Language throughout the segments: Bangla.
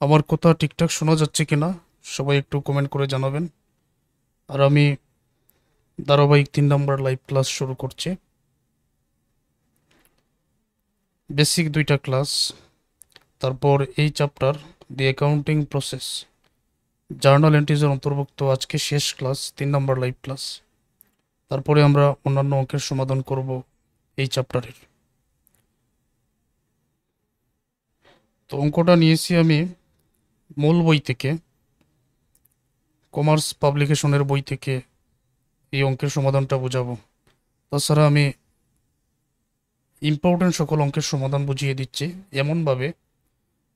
আমার কথা ঠিকঠাক শোনা যাচ্ছে কিনা সবাই একটু কমেন্ট করে জানাবেন। আর আমি ধারাবাহিক 3 নম্বর লাইভ ক্লাস শুরু করছি। বেসিক 2টা ক্লাস, তারপর এই চ্যাপ্টার দি অ্যাকাউন্টিং প্রসেস জার্নাল এন্ট্রিজের অন্তর্ভুক্ত আজকে শেষ ক্লাস 3 নম্বর লাইভ ক্লাস। তারপরে আমরা অন্যান্য অঙ্কের সমাধান করব এই চ্যাপ্টারের। তো অঙ্কটা নিয়েছি আমি মূল বই থেকে, কমার্স পাবলিকেশনের বই থেকে এই অঙ্কের সমাধানটা বোঝাবো। তাছাড়া আমি ইম্পর্টেন্ট সকল অঙ্কের সমাধান বুঝিয়ে দিচ্ছি এমনভাবে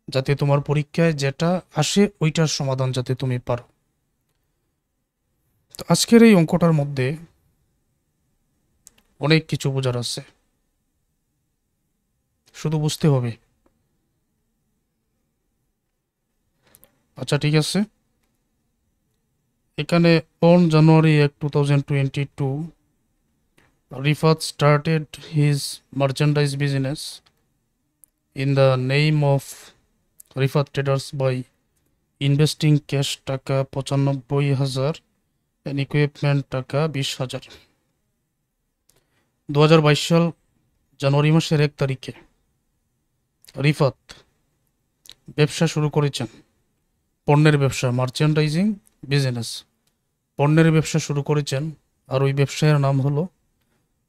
যাতে তোমার পরীক্ষায় যেটা আসে ওইটার সমাধান যাতে তুমি পারো। তো আজকের এই অঙ্কটার মধ্যে অনেক কিছু বোঝার আছে, শুধু বুঝতে হবে। আচ্ছা ঠিক আছে, এখানে on January 1, 2022 Rifat started his merchandise business in the name of Rifat traders by investing cash taka 95,000 and equipment টাকা 20,000। 2022 সাল জানুয়ারি মাসের 1 তারিখে রিফাত ব্যবসা শুরু করেছেন, পণ্যের ব্যবসা, মার্চেন্ডাইজিং বিজনেস, পণ্যের ব্যবসা শুরু করেছেন। আর ওই ব্যবসায়ের নাম হলো,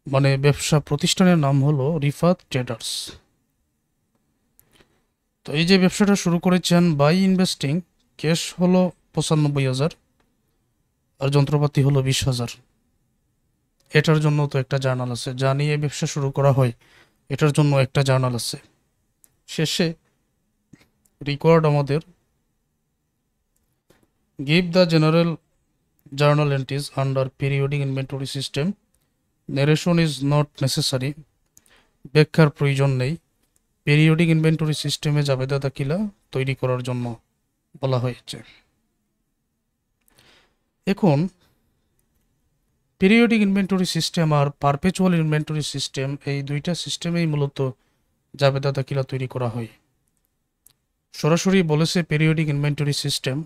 মানে ব্যবসা প্রতিষ্ঠানের নাম হলো রিফাত ট্রেডার্স। তো এই যে ব্যবসাটা শুরু করেছেন বাই ইনভেস্টিং, ক্যাশ হলো 95,000 আর যন্ত্রপাতি হলো 20,000। এটার জন্য তো একটা জার্নাল আছে, যা নিয়ে ব্যবসা শুরু করা হয় এটার জন্য একটা জার্নাল আছে। শেষে রিকোয়ার্ড আমাদের give the general journal entries under periodic inventory system, narration is not necessary, ব্যাখ্যার প্রয়োজন নেই। পিরিয়ডিক ইনভেন্টরি সিস্টেমে জাবেদা দাখিলা তৈরি করার জন্য বলা হয়েছে। এখন পিরিয়ডিক ইনভেন্টরি সিস্টেম আর পারপেচুয়াল ইনভেন্টরি সিস্টেম, এই দুইটা সিস্টেমেই মূলত জাবেদা দাখিলা তৈরি করা হয়। সরাসরি বলেছে পিরিয়ডিক ইনভেন্টরি সিস্টেম,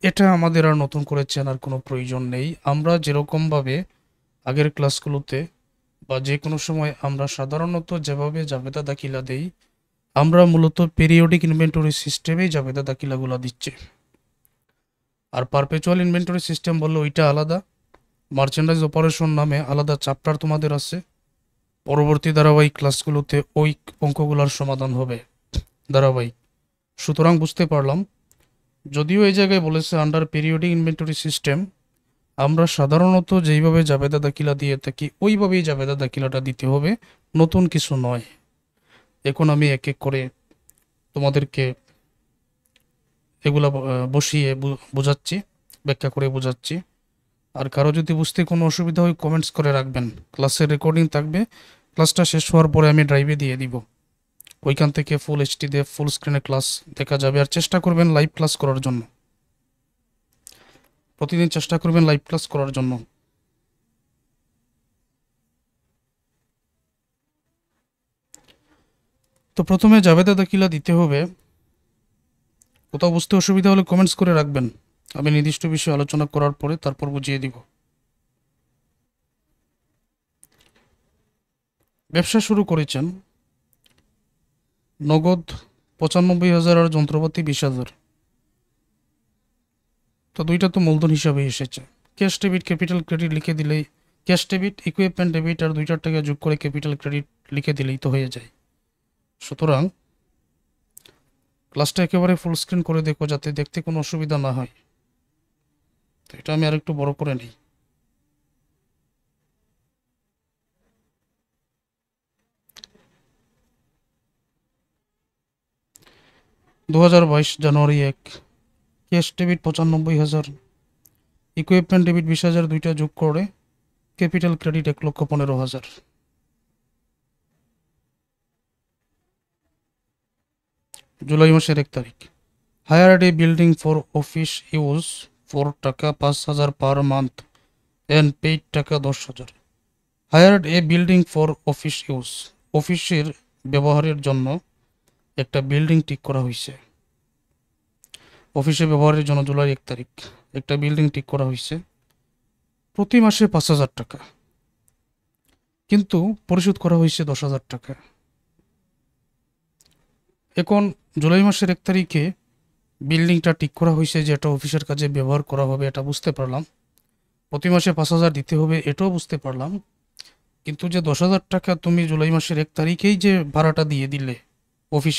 এটা আমাদের আর নতুন করে চেনার কোনো প্রয়োজন নেই। আমরা যেরকমভাবে আগের ক্লাসগুলোতে বা যে কোনো সময় আমরা সাধারণত যেভাবে জাবেদা দাখিলা দেই, আমরা মূলত পিরিয়ডিক ইনভেন্টরি সিস্টেমেই জাবেদা দাখিলাগুলো দিচ্ছি। আর পারপেচুয়াল ইনভেন্টরি সিস্টেম বললে ওইটা আলাদা, মার্চেন্ডাইজ অপারেশন নামে আলাদা চ্যাপ্টার তোমাদের আছে। পরবর্তী ধারাবাহিক ক্লাসগুলোতে ওই অঙ্কগুলোর সমাধান হবে ধারাবাহিক। সুতরাং বুঝতে পারলাম, যদিও এই জায়গায় বলেছে আন্ডার পিরিয়ডিক ইনভেন্টরি সিস্টেম, আমরা সাধারণত যেইভাবে জাবেদা দাখিলা দিয়ে থাকি ওইভাবেই জাবেদা দাখিলাটা দিতে হবে, নতুন কিছু নয়। এখন আমি এক এক করে তোমাদেরকে এগুলা বসিয়ে বোঝাচ্ছি, ব্যাখ্যা করে বোঝাচ্ছি। আর কারো যদি বুঝতে কোনো অসুবিধা হয় কমেন্টস করে রাখবেন। ক্লাসের রেকর্ডিং থাকবে, ক্লাসটা শেষ হওয়ার পরে আমি ড্রাইভে দিয়ে দিব, ওইখান থেকে ফুল এইচডি দিয়ে ফুল স্ক্রিনে ক্লাস দেখা যাবে। আর চেষ্টা করবেন লাইভ ক্লাস করার জন্য, প্রতিদিন চেষ্টা করবেন লাইভ ক্লাস করার জন্য। তো প্রথমে জাবেদা দাখিলা দিতে হবে। কোথাও বুঝতে অসুবিধা হলে কমেন্টস করে রাখবেন, আমি নির্দিষ্ট বিষয়ে আলোচনা করার পরে তারপর বুঝিয়ে দিব। ব্যবসা শুরু করেছেন, নগদ 95,000 আর যন্ত্রপাতি 20,000। তো দুইটা তো মূলধন হিসাবে এসেছে। ক্যাশ ডেবিট ক্যাপিটাল ক্রেডিট লিখে দিলেই, ক্যাশ ডেবিট ইকুইপমেন্ট ডেবিট আর দুইটার টাকা যোগ করে ক্যাপিটাল ক্রেডিট লিখে দিলেই তো হয়ে যায়। সুতরাং ক্লাসটা একেবারে ফুল স্ক্রিন করে দেখো যাতে দেখতে কোনো অসুবিধা না হয়। তো এটা আমি আরেকটু বড় করে নিই। 2022 জানুয়ারি 1 ক্যাশ ডেবিট 95,000, ইকুইপমেন্ট ডেবিট 20,000, দুইটা যোগ করে ক্যাপিটাল ক্রেডিট 1,15,000। জুলাই মাসের 1 তারিখ hired A building for office use for টাকা 5,000 পার মান্থ অ্যান্ড পেইড টাকা 10,000। Hired A building for office use, অফিসের ব্যবহারের জন্য একটা বিল্ডিং ঠিক করা হয়েছে। অফিসে ব্যবহারের জন্য জুলাই 1 তারিখ একটা বিল্ডিং ঠিক করা হয়েছে, প্রতি মাসে 5,000 টাকা, কিন্তু পরিশোধ করা হয়েছে 10,000 টাকা। এখন জুলাই মাসের 1 তারিখে বিল্ডিংটা ঠিক করা হয়েছে যে এটা অফিসের কাজে ব্যবহার করা হবে, এটা বুঝতে পারলাম। প্রতি মাসে 5,000 দিতে হবে, এটাও বুঝতে পারলাম। কিন্তু যে 10,000 টাকা তুমি জুলাই মাসের 1 তারিখেই যে ভাড়াটা দিয়ে দিলে অফিস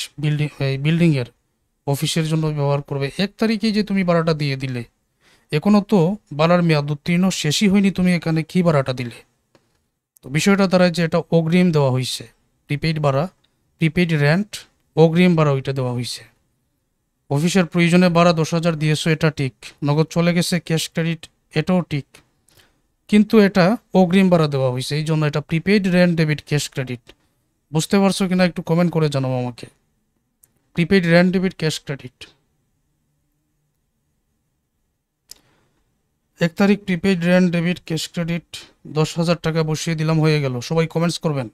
বিল্ডিংয়ের অফিসের জন্য ব্যবহার করবে, 1 তারিখেই যে তুমি ভাড়াটা দিয়ে দিলে, এখনো তো ভাড়ার মেয়াদ উত্তীর্ণ শেষই হয়নি, তুমি এখানে কি ভাড়াটা দিলে? তো বিষয়টা দাঁড়ায় যে এটা অগ্রিম দেওয়া হয়েছে, প্রিপেইড ভাড়া, প্রিপেইড রেন্ট, অগ্রিম ভাড়া ওইটা দেওয়া হয়েছে। অফিসের প্রয়োজনে ভাড়া 10,000 দিয়েছো, এটা ঠিক, নগদ চলে গেছে, ক্যাশ ক্রেডিট, এটাও ঠিক, কিন্তু এটা অগ্রিম ভাড়া দেওয়া হয়েছে, এই জন্য এটা prepaid rent debit cash credit. বুঝতে পারছো কিনা একটু কমেন্ট করে জানাবো আমাকে। Prepaid rent debit cash credit, 1 তারিখ prepaid rent debit cash credit 10,000 টাকা বসিয়ে দিলাম, হয়ে গেল। সবাই কমেন্টস করবেন,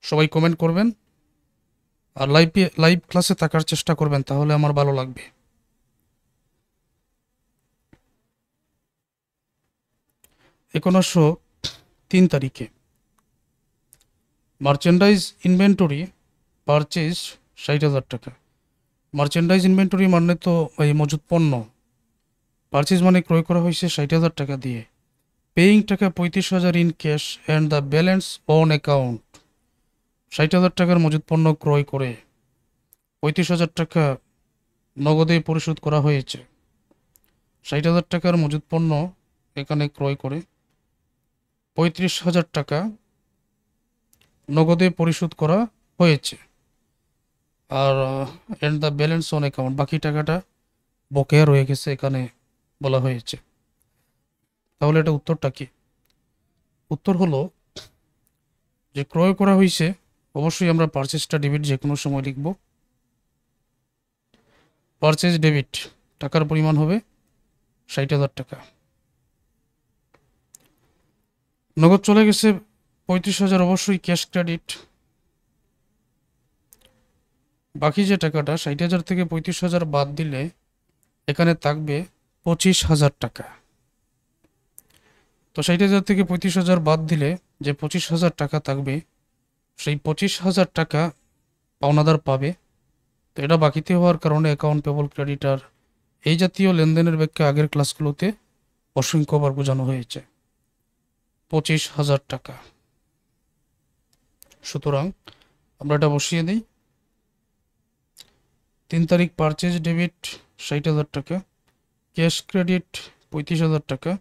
সবাই কমেন্ট করবেন, আর লাইভ ক্লাসে থাকার চেষ্টা করবেন, তাহলে আমার ভালো লাগবে। এখন আসো 3 তারিখে মার্চেন্ডাইজ ইনভেন্টরি পারচেজ 60,000 টাকা। মার্চেন্ডাইজ ইনভেন্টরি মানে তো এই মজুত পণ্য, পারচেজ মানে ক্রয় করা হয়েছে 60,000 টাকা দিয়ে। পেইং টাকা 35,000 in cash and the balance on account. 60,000 টাকার মজুত পণ্য ক্রয় করে 35,000 টাকা নগদে পরিশোধ করা হয়েছে। 60,000 টাকার মজুত পণ্য এখানে ক্রয় করে 35,000 টাকা নগদে পরিশোধ করা হয়েছে। আর and the balance on account, বাকি টাকাটা বকেয়া রয়ে গেছে এখানে বলা হয়েছে। তাহলে এটা উত্তরটা কি? উত্তর হলো যে ক্রয় করা হয়েছে, অবশ্যই আমরা পারচেজটা ডেবিট যে কোনো সময় লিখব। পারচেজ ডেবিট, টাকার পরিমাণ হবে 60,000 টাকা। নগদ চলে গেছে 35,000, অবশ্যই ক্যাশ ক্রেডিট। বাকি যে টাকাটা 60,000 থেকে 35,000 বাদ দিলে এখানে থাকবে 25,000 টাকা। তো 60,000 থেকে 35,000 বাদ দিলে যে 25,000 টাকা থাকবে, সেই 25,000 টাকা পাওনাদার পাবে। তো এটা বাকিতে হওয়ার কারণে অ্যাকাউন্ট পেবল ক্রেডিটার এই জাতীয় লেনদেনের ব্যাখ্যা আগের ক্লাসগুলোতে অসংখ্যবার বোঝানো হয়েছে। 25,000 টাকা। সুতরাং আমরা এটা বসিয়ে দিই। 3 তারিখ পারচেজ ডেবিট 60,000 টাকা, ক্যাশ ক্রেডিট 35,000 টাকা,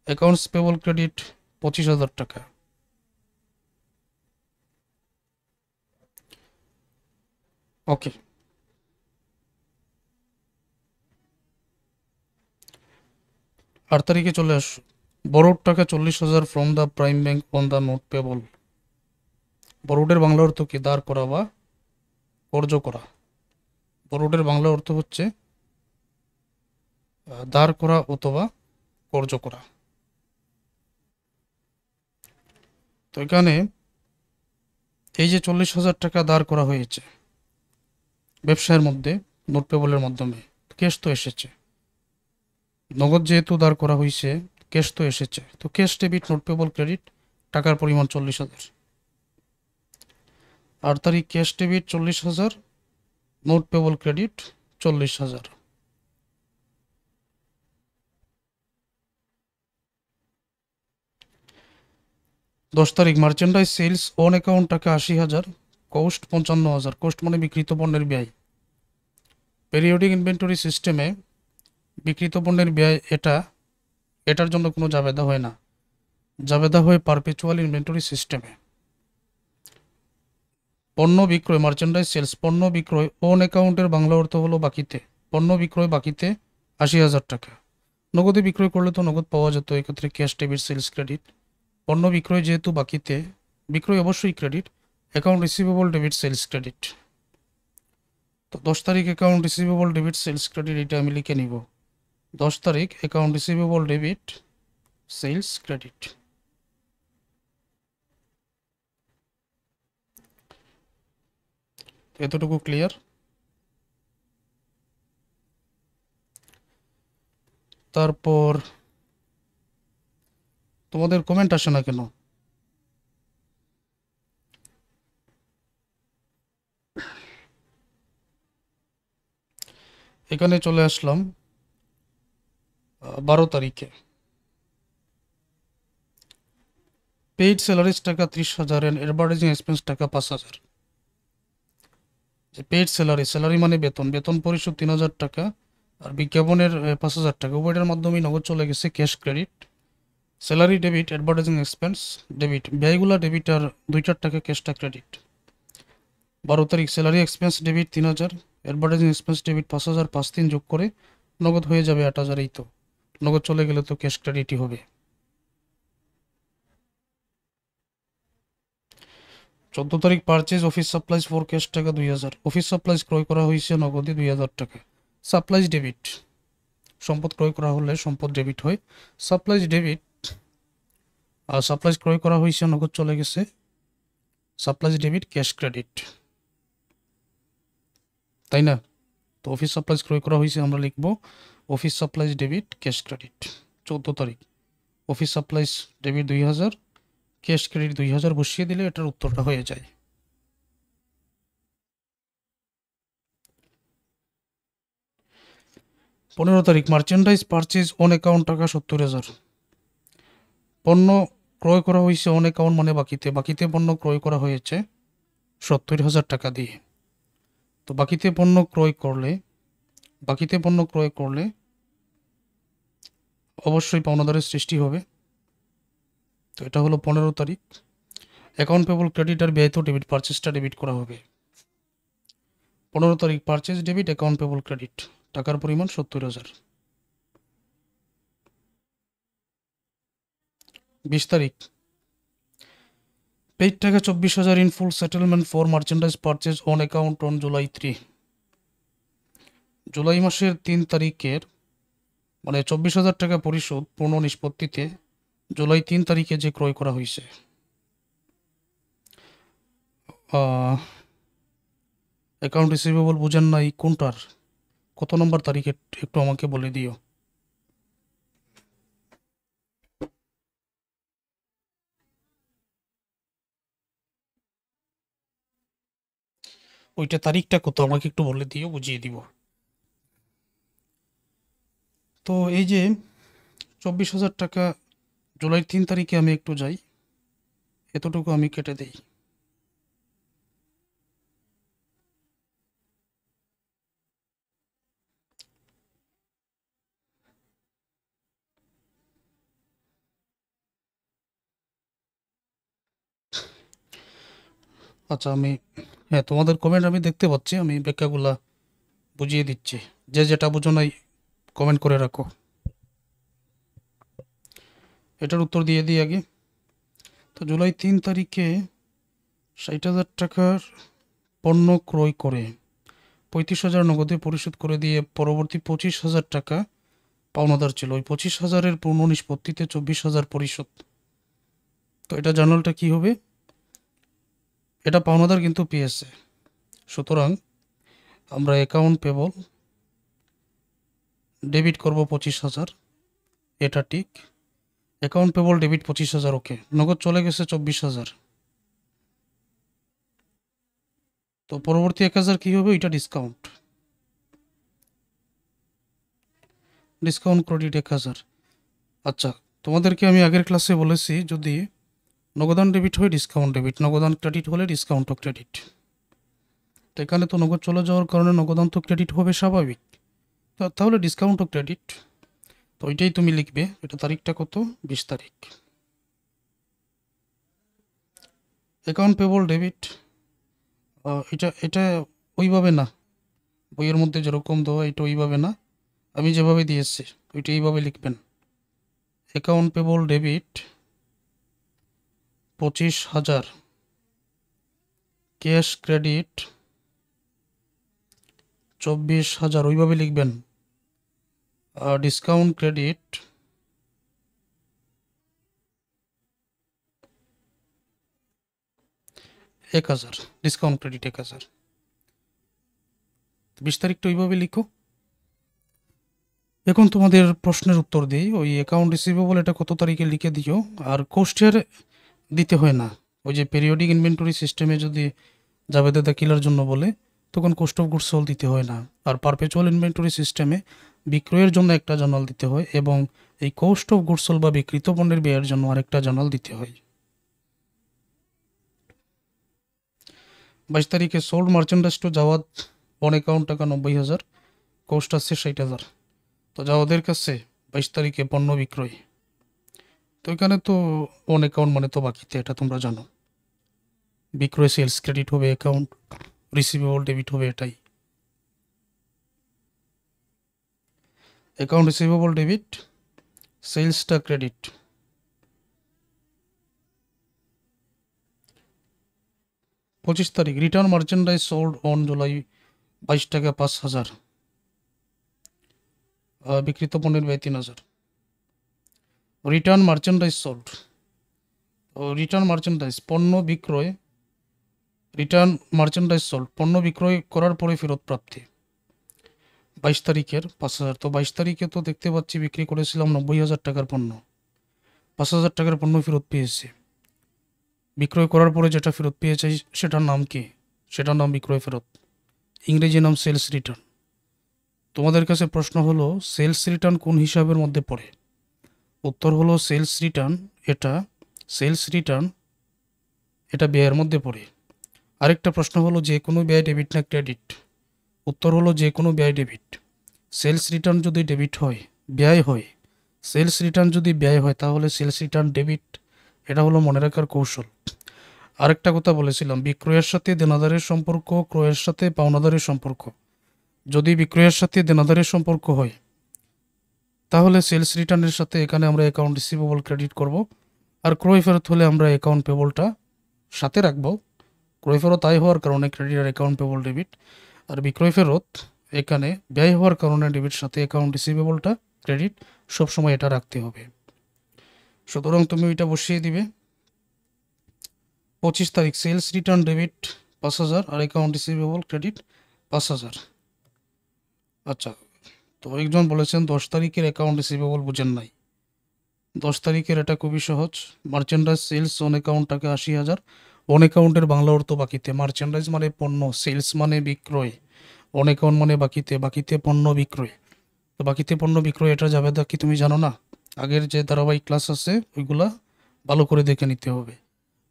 অ্যাকাউন্টস পেবল ক্রেডিট 25,000 টাকা। ওকে, 8 তারিখে চলে আসো। বরোড টাকা 40,000 from the prime bank on the note payable. বরোডের বাংলা অর্থ কি? দাঁড় করা বা কর্য করা। বরোডের বাংলা অর্থ হচ্ছে দাঁড় করা অথবা কর্য করা। তো এখানে এই যে 40,000 টাকা দাঁড় করা হয়েছে ব্যবসায়ের মধ্যে নোট পেবলের মাধ্যমে, ক্যাশ তো এসেছে, নগদ যেহেতু দাঁড় করা হয়েছে, ক্যাশ তো এসেছে, তো cash debit note payable credit, টাকার পরিমাণ 40,000। 8 তারিখ cash debit 40,000, note payable credit 40,000। 10 তারিখ মার্চেন্ডাইজ সেলস অন অ্যাকাউন্ট টাকা 80,000, কোস্ট 55,000। কোস্ট মানে বিক্রিত পণ্যের ব্যয়। পেরিওডিক ইনভেন্টরি সিস্টেমে বিক্রিত পণ্যের ব্যয় এটার জন্য কোনো জাবেদা হয় না, জাবেদা হয় পারপেচুয়াল ইনভেন্টরি সিস্টেমে। পণ্য বিক্রয় মার্চেন্ডাইজ সেলস, পণ্য বিক্রয় অন অ্যাকাউন্টের বাংলা অর্থ হলো বাকিতে। পণ্য বিক্রয় বাকিতে 80,000 টাকা। নগদে বিক্রয় করলে তো নগদ পাওয়া যেত, এক্ষেত্রে ক্যাশ ডেবিট সেলস ক্রেডিট। পণ্য বিক্রয় যেহেতু বাকিতে, বিক্রয় অবশ্যই credit, account receivable debit sales credit. তো 10 তারিখ account receivable debit sales credit, এটা আমি লিখে নিব। 10 তারিখ account receivable debit sales credit. এতটুকু ক্লিয়ার? তারপর তোমাদের কমেন্ট আসে না কেন? এখানে চলে আসলাম 12 তারিখে। পেইড স্যালারিজ টাকা 30,000 এন্ড অ্যাডভার্টাইজিং এক্সপেন্স টাকা 5,000। যে পেইড স্যালারি মানে বেতন, বেতন পরিশোধ 3,000 টাকা, আর বিজ্ঞাপনের 5,000 টাকা। উভয়টার মাধ্যমে নগদ চলে গেছে cash credit. Salary debit, advertising expense debit, ব্যয়গুলা ডেবিট আর 2-4 টাকা ক্যাশটা ক্রেডিট। 12 তারিখ salary expense debit 3,000, advertising expense debit 5,000, 5-3 যোগ করে নগদ হয়ে যাবে 8,000। এই তো নগদ চলে গেলে তো ক্যাশ ক্রেডিটই হবে। 14 তারিখ purchase office supplies for cash টাকা 2,000। অফিস সাপ্লাইজ ক্রয় করা হয়েছে নগদে 2,000 টাকা। সাপ্লাইজ ডেবিট, সম্পদ ক্রয় করা হলে সম্পদ ডেবিট হয়। সাপ্লাইজ ডেবিট, আর সাপ্লাইজ ক্রয় করা হয়েছে নগদ চলে গেছে সাপ্লাইজ ডেবিট ক্যাশ ক্রেডিট, তাই না? তো অফিস সাপ্লাইজ ক্রয় করা হয়েছে আমরা লিখব office supplies debit cash credit. 14 তারিখ office supplies debit 2,000, cash credit 2,000 বসিয়ে দিলে এটার উত্তরটা হয়ে যায়। 15 তারিখ মার্চেন্ডাইজ পারচেজ অন অ্যাকাউন্ট টাকা 70,000। পণ্য ক্রয় করা হয়েছে অন অ্যাকাউন্ট মানে বাকিতে, বাকিতে পণ্য ক্রয় করা হয়েছে 70,000 টাকা দিয়ে। তো বাকিতে পণ্য ক্রয় করলে অবশ্যই পাওনাদারের সৃষ্টি হবে। তো এটা হলো 15 তারিখ। অ্যাকাউন্ট পেবল ক্রেডিট আর ব্যয় তো ডেবিট, পারচেসটা ডেবিট করা হবে। 15 তারিখ purchase debit, account payable credit, টাকার পরিমাণ 70,000। 20 তারিখ পেইড টাকা 24,000 in full settlement for merchandise purchase on account on July 3। July মাসের 3 তারিখের মানে 24,000 টাকা পরিশোধ পূর্ণ নিষ্পত্তিতে জুলাই 3 তারিখে যে ক্রয় করা হয়েছে। অ্যাকাউন্ট রিসিভেবল বুঝেন নাই কোনটার, কত নম্বর তারিখে একটু আমাকে বলে দিও। ওইটা তারিখটা কত আমাকে একটু বলে দিও, বুঝিয়ে দিব। তো এই যে 24,000 টাকা জুলাই 3 তারিখে আমি একটু যাই, এতটুকু আমি কেটে দেই। আচ্ছা হ্যাঁ, তোমাদের কমেন্ট আমি দেখতে পাচ্ছি, আমি ব্যাখ্যাগুলা বুঝিয়ে দিচ্ছি। যে যেটা বুঝো নাই কমেন্ট করে রাখো। এটার উত্তর দিয়ে দিই আগে। তো জুলাই 3 তারিখে 60,000 টাকার পণ্য ক্রয় করে 35,000 নগদে পরিশোধ করে দিয়ে পরবর্তী 25,000 টাকা পাওনাদার ছিল। ওই 25,000-এর পূর্ণ নিষ্পত্তিতে 24,000 পরিশোধ। তো এটা জার্নালটা কি হবে? এটা পাওনাদার কিন্তু পেয়েছে, সুতরাং আমরা অ্যাকাউন্ট পেবল ডেবিট করব 25,000, এটা ঠিক। অ্যাকাউন্ট পেবল ডেবিট 25,000, ওকে। নগদ চলে গেছে 24,000। তো পরবর্তী 1,000 কি হবে? ওইটা ডিসকাউন্ট ক্রেডিট 1,000। আচ্ছা, তোমাদেরকে আমি আগের ক্লাসে বলেছি যদি নগদান ডেবিট হয় ডিসকাউন্ট ডেবিট, নগদান ক্রেডিট হলে ডিসকাউন্ট ক্রেডিট। তো এখানে তো নগদ চলে যাওয়ার কারণে নগদান তো ক্রেডিট হবে স্বাভাবিক, তাহলে ডিসকাউন্ট ক্রেডিট। তো ওইটাই তুমি লিখবে। এটা তারিখটা কত? 20 তারিখ। অ্যাকাউন্ট পেবল ডেবিট, এটা এটা ওইভাবে না, বইয়ের মধ্যে যেরকম দেওয়া এটা ওইভাবে না, আমি যেভাবে দিয়েছি ওইটা এইভাবে লিখবেন। Account payable debit 25,000, cash credit 24,000, ওইভাবে লিখবেন। Discount credit 1,000, discount credit 1,000। 20 তারিখটা ওইভাবে লিখো। এখন তোমাদের প্রশ্নের উত্তর দিই। ওই অ্যাকাউন্ট রিসিভেবল এটা কত তারিখে লিখে দিও। আর কোস্টের দিতে হয় না। ওই যে পেরিওডিক ইনভেন্টরি সিস্টেমে যদি জাবেদা কিলার জন্য বলে তখন কোস্ট অফ গুডস সোল্ড দিতে হয় না। আর পারপেচুয়াল ইনভেন্টরি সিস্টেমে বিক্রয়ের জন্য একটা জার্নাল দিতে হয় এবং এই কোস্ট অফ গুডস সোল্ড বা বিক্রিত পণ্যের ব্যয়ের জন্য আরেকটা জার্নাল দিতে হয়। 22 তারিখে sold merchandise to Jawad on account taka 90,000, coast আসছে 60,000। তো জাওয়াদের কাছে 22 তারিখে পণ্য বিক্রয়। তো এখানে তো অন অ্যাকাউন্ট মানে তো বাকিতে, এটা তোমরা জানো। বিক্রয় সেলস ক্রেডিট হবে, অ্যাকাউন্ট রিসিভেবল ডেবিট হবে, এটাই। অ্যাকাউন্ট রিসিভেবল ডেবিট, সেলসটা ক্রেডিট। 25 তারিখ return merchandise sold on July 22 টাকা 5,000, বিক্রিত পণ্যের ব্যয় 3,000। Return merchandise sold, return merchandise পণ্য বিক্রয়, রিটার্ন মার্চেন্ডাইজ সোল্ড পণ্য বিক্রয় করার পরে ফেরত প্রাপ্তি 22 তারিখের 5,000। তো 22 তারিখে তো দেখতে পাচ্ছি বিক্রি করেছিলাম 90,000 টাকার পণ্য, 5,000 টাকার পণ্য ফেরত পেয়েছি। বিক্রয় করার পরে যেটা ফেরত পেয়েছে সেটার নাম কি? সেটার নাম বিক্রয় ফেরত, ইংরেজি নাম সেলস রিটার্ন। তোমাদের কাছে প্রশ্ন হলো সেলস রিটার্ন কোন হিসাবের মধ্যে পড়ে? উত্তর হলো সেলস রিটার্ন এটা ব্যয়ের মধ্যে পড়ে। আরেকটা প্রশ্ন হলো যে কোনো ব্যয় ডেবিট না ক্রেডিট? উত্তর হলো যে কোনো ব্যয় ডেবিট। সেলস রিটার্ন যদি ডেবিট হয়, ব্যয় হয়, সেলস রিটার্ন যদি ব্যয় হয় তাহলে সেলস রিটার্ন ডেবিট। এটা হলো মনে রাখার কৌশল। আরেকটা কথা বলেছিলাম, বিক্রয়ের সাথে দেনাদারের সম্পর্ক, ক্রয়ের সাথে পাওনাদারের সম্পর্ক। যদি বিক্রয়ের সাথে দেনাদারের সম্পর্ক হয় তাহলে সেলস রিটার্নের সাথে এখানে আমরা অ্যাকাউন্ট রিসিভেবল ক্রেডিট করব। আর ক্রয় ফেরত হলে আমরা অ্যাকাউন্ট পেবলটা সাথে রাখবো। ক্রয় ফেরত আয় হওয়ার কারণে ক্রেডিট আর অ্যাকাউন্ট পেবল ডেবিট, আর বিক্রয় ফেরত এখানে ব্যয় হওয়ার কারণে ডেবিট, সাথে অ্যাকাউন্ট রিসিভেবলটা ক্রেডিট। সবসময় এটা রাখতে হবে। সুতরাং তুমি ওইটা বসিয়ে দিবে। 25 তারিখ সেলস রিটার্ন ডেবিট 5,000 আর অ্যাকাউন্ট রিসিভেবল ক্রেডিট 5,000। আচ্ছা, তো একজন বলেছেন 10 তারিখের অ্যাকাউন্ট রিসিভেবল বুঝেন নাই। 10 তারিখের এটা খুবই সহজ। মার্চেন্ডাইজ সেলস অন অ্যাকাউন্ট টাকা 80,000, অন অ্যাকাউন্টের বাংলা অর্থ বাকিতে। মার্চেন্ডাইজ মানে পণ্য, সেলস মানে বিক্রয়, অন অ্যাকাউন্ট মানে বাকিতে, বাকিতে পণ্য বিক্রয়। তো বাকিতে পণ্য বিক্রয় এটা যাবে দা কি তুমি জানো না? আগের যে ধারাবাহিক ক্লাস আছে ওইগুলা ভালো করে দেখে নিতে হবে।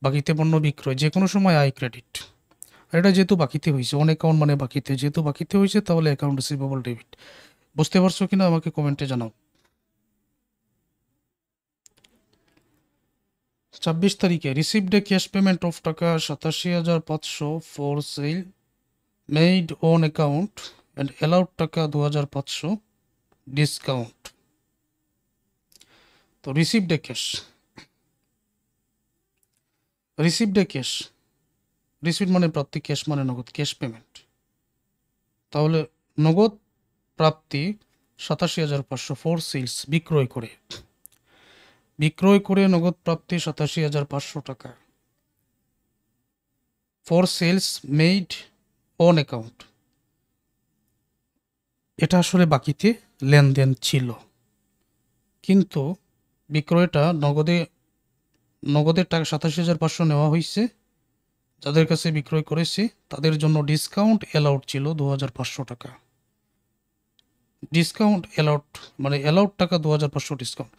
বাকিতে পণ্য বিক্রয় যে কোনো সময় আয় ক্রেডিট। আর এটা যেহেতু বাকিতে হয়েছে, অন অ্যাকাউন্ট মানে বাকিতে, যেহেতু বাকিতে হয়েছে তাহলে অ্যাকাউন্ট রিসিভেবল ডেবিট। বুঝতে পারছো কিনা আমাকে কমেন্টে জানাও। 26 তারিখে received a cash payment of টাকা 87,500 for sale made on account and allowed টাকা 2,500 ডিসকাউন্ট। তো রিসিভড এ ক্যাশ, রিসিভ মানে প্রাপ্তি, ক্যাশ মানে নগদ, ক্যাশ পেমেন্ট। তাহলে নগদ প্রাপ্তি 87,500 ফর সেলস, বিক্রয় করে নগদ প্রাপ্তি 87,500 টাকা। For sales made on account, এটা আসলে বাকিতে লেনদেন ছিল, কিন্তু বিক্রয়টা নগদের টাকা 87,500 নেওয়া হয়েছে। যাদের কাছে বিক্রয় করেছে তাদের জন্য ডিসকাউন্ট অ্যালাউড ছিল 2,500 টাকা। ডিসকাউন্ট অ্যালাউড মানে অ্যালাউড টাকা 2,500 ডিসকাউন্ট,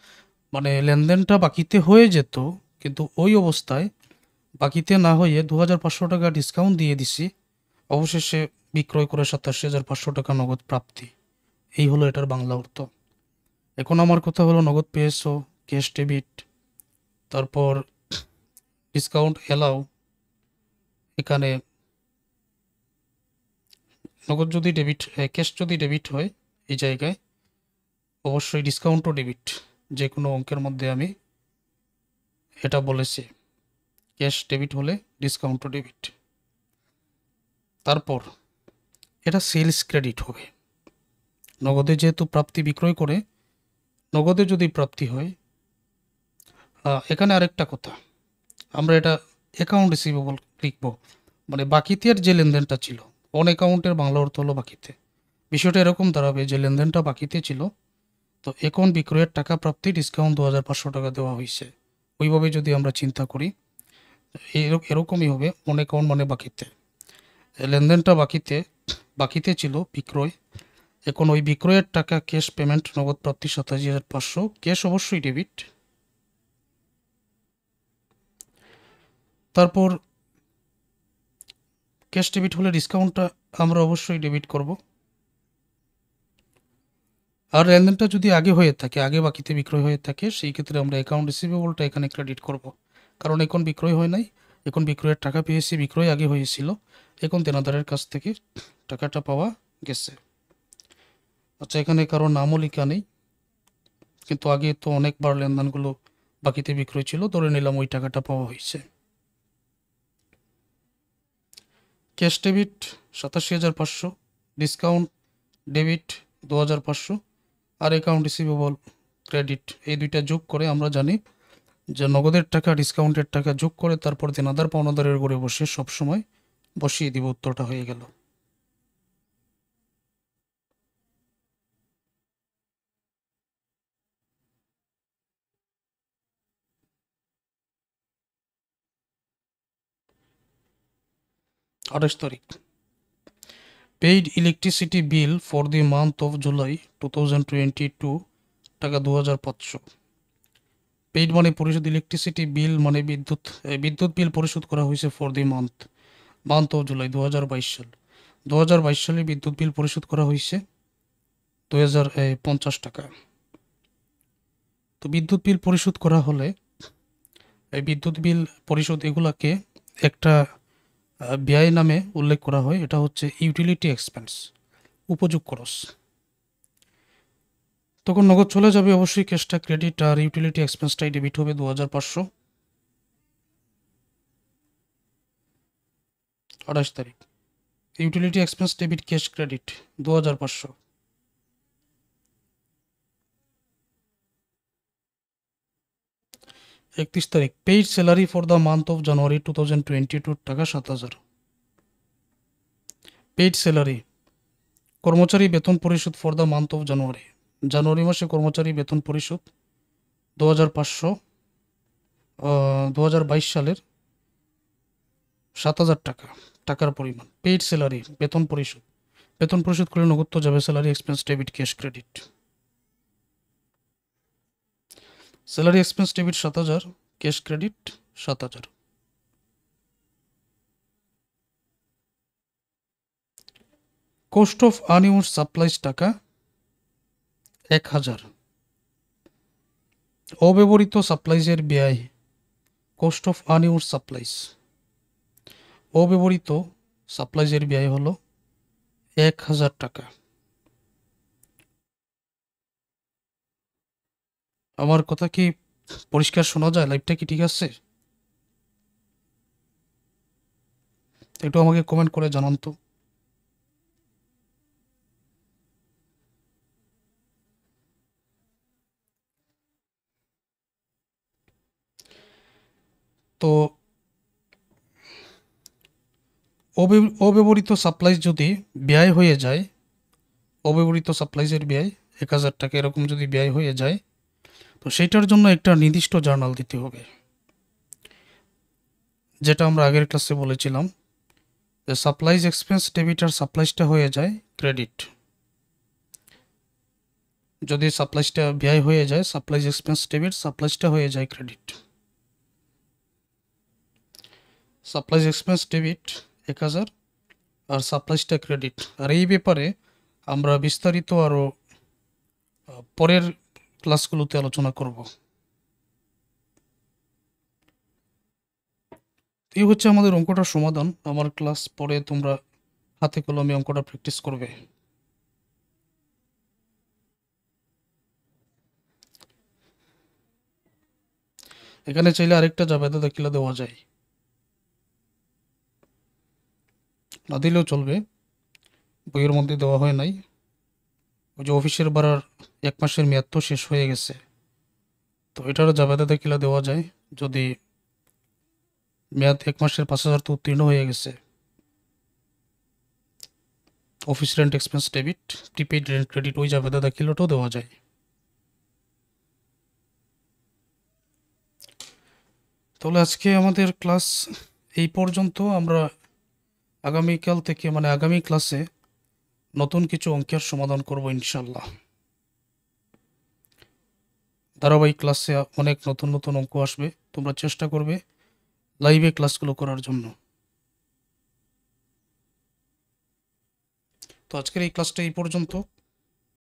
মানে লেনদেনটা বাকিতে হয়ে যেত, কিন্তু ওই অবস্থায় বাকিতে না হয়ে 2,500 টাকা ডিসকাউন্ট দিয়ে দিছি। অবশেষে বিক্রয় করে 87,500 টাকা নগদ প্রাপ্তি। এই হলো এটার বাংলা অর্থ। এখন আমার কথা হলো নগদ পেয়েছো, ক্যাশ ডেবিট, তারপর ডিসকাউন্ট অ্যালাউ। এখানে নগদ যদি ডেবিট, ক্যাশ যদি ডেবিট হয় এই জায়গায় অবশ্যই ডিসকাউন্টও ডেবিট। যে কোনো অঙ্কের মধ্যে আমি এটা বলেছি, ক্যাশ ডেবিট হলে ডিসকাউন্টও ডেবিট। তারপর এটা সেলস ক্রেডিট হবে। নগদে যেহেতু প্রাপ্তি বিক্রয় করে, নগদে যদি প্রাপ্তি হয়। এখানে আরেকটা কথা, আমরা এটা অ্যাকাউন্ট রিসিভেবল লিখবো, মানে বাকিতে যে লেনদেনটা ছিল। অন অ্যাকাউন্টের বাংলা অর্থ হলো বাকিতে। বিষয়টা এরকম দাঁড়াবে যে লেনদেনটা বাকিতে ছিল, তো এখন বিক্রয়ের টাকা প্রাপ্তি ডিসকাউন্ট 2500 টাকা দেওয়া হয়েছে। ওইভাবে যদি আমরা চিন্তা করি এরকমই হবে। অন অ্যাকাউন্ট মানে বাকিতে, লেনদেনটা বাকিতে ছিল বিক্রয়, এখন ওই বিক্রয়ের টাকা ক্যাশ পেমেন্ট নগদ প্রাপ্তি 87,500, ক্যাশ অবশ্যই ডেবিট। তারপর ক্যাশ ডেবিট হলে ডিসকাউন্টটা আমরা অবশ্যই ডেবিট করব। আর লেনদেনটা যদি আগে হয়ে থাকে, আগে বাকিতে বিক্রয় হয়ে থাকে, সেই ক্ষেত্রে আমরা অ্যাকাউন্ট রিসিভেবলটা এখানে ক্রেডিট করব, কারণ এখন বিক্রয় হয় নাই, এখন বিক্রয়ের টাকা পেয়েছি, বিক্রয় আগে হয়েছিল, এখন দেনাদারের কাছ থেকে টাকাটা পাওয়া গেছে। আচ্ছা, এখানে কারো নামও লেখা নেই, কিন্তু আগে তো অনেকবার লেনদেনগুলো বাকিতে বিক্রয় ছিল, ধরে নিলাম ওই টাকাটা পাওয়া হয়েছে। ক্যাশ ডেবিট 87,500, ডিসকাউন্ট ডেবিট 2,500, আর অ্যাকাউন্ট রিসিভেবল ক্রেডিট, এই দুইটা যোগ করে আমরা জানি যে নগদের টাকা ডিসকাউন্টের টাকা যোগ করে তারপর দেনাদার পাওনাদারের ঘরে বসে সবসময় বসিয়ে দিব, উত্তরটা হয়ে গেল। আঠাশ তারিখ, paid electricity bill for the month of July 2022 টাকা 2,500। পেইড মানে পরিশোধ, ইলেকট্রিসিটি বিল মানে বিদ্যুৎ বিল পরিশোধ করা হয়েছে for the month of July 2022 সাল। 2022 সালে বিদ্যুৎ বিল পরিশোধ করা হয়েছে 2,050 টাকা। তো বিদ্যুৎ বিল পরিশোধ করা হলে এই বিদ্যুৎ বিল পরিশোধ এগুলাকে একটা ব্যয় নামে উল্লেখ করা হয়, এটা হচ্ছে ইউটিলিটি এক্সপেন্স, উপযোগ খরচ। তখন নগদ চলে যাবে অবশ্যই, ক্যাশটা ক্রেডিট আর ইউটিলিটি এক্সপেন্সটাই ডেবিট হবে 2,500। 28 তারিখ, utility expense debit cash credit 2,500। 31 তারিখ, paid salary for the month of January 2022 টাকা 7,000। পেইড স্যালারি কর্মচারী বেতন পরিশোধ for the month of January মাসে কর্মচারী বেতন পরিশোধ 2,500, 2022 সালের 7,000 টাকা, টাকার পরিমাণ। পেইড স্যালারি বেতন পরিশোধ করে নগদ তো যাবে, salary expense debit cash credit. Salary expense debit 7,000, cash credit 7,000। Cost of unused supplies taka 1,000। অব্যবহৃত সাপ্লাইজের ব্যয়, কোস্ট অফ আনইউজড সাপ্লাইজ, অব্যবহৃত সাপ্লাইজের ব্যয় হলো 1,000 টাকা। আমার কথা কি পরিষ্কার শোনা যায়? লাইভটা কি ঠিক আছে? একটু আমাকে কমেন্ট করে জানান তো। তো অব্যবহৃত সাপ্লাইজ যদি ব্যয় হয়ে যায়, অব্যবহৃত সাপ্লাইজের ব্যয় 1,000 টাকা এরকম যদি ব্যয় হয়ে যায়, তো সেইটার জন্য একটা নির্দিষ্ট জার্নাল দিতে হবে, যেটা আমরা আগের ক্লাসে বলেছিলাম যে সাপ্লাইজ এক্সপেন্স ডেবিট আর সাপ্লাইজটা হয়ে যায় ক্রেডিট। যদি সাপ্লাইজটা ব্যয় হয়ে যায়, সাপ্লাইজ এক্সপেন্স ডেবিট, সাপ্লাইজটা হয়ে যায় ক্রেডিট। সাপ্লাইজ এক্সপেন্স ডেবিট 1,000 আর সাপ্লাইজটা ক্রেডিট। আর এই ব্যাপারে আমরা বিস্তারিত আরও পরের ক্লাসগুলোতে আলোচনা করব। এই হচ্ছে আমাদের অঙ্কটার সমাধান। আমার ক্লাস পরে তোমরা হাতে কলমে অঙ্কটা প্র্যাকটিস করবে। এখানে চাইলে আরেকটা জাবেদা দাখিলা দেওয়া যায়, না দিলেও চলবে, বইয়ের মধ্যে দেওয়া হয় নাই। ওই যে অফিসের ভাড়ার 1 মাসের মেয়াদ তো শেষ হয়ে গেছে, তো এটারও জাবেদা দাখিলা দেওয়া যায় যদি মেয়াদ 1 মাসের 5,000 তো উত্তীর্ণ হয়ে গেছে। Office rent expense debit, prepaid rent credit, ওই জাবেদা দাখিলাটাও দেওয়া যায়। তাহলে আজকে আমাদের ক্লাস এই পর্যন্ত। আমরা আগামীকাল থেকে মানে আগামী ক্লাসে নতুন কিছু অঙ্কের সমাধান করব ইনশাল্লাহ। ধারাবাহিক ক্লাসে অনেক নতুন নতুন অঙ্ক আসবে, তোমরা চেষ্টা করবে লাইভে ক্লাসগুলো করার জন্য। তো আজকের এই ক্লাসটা এই পর্যন্ত।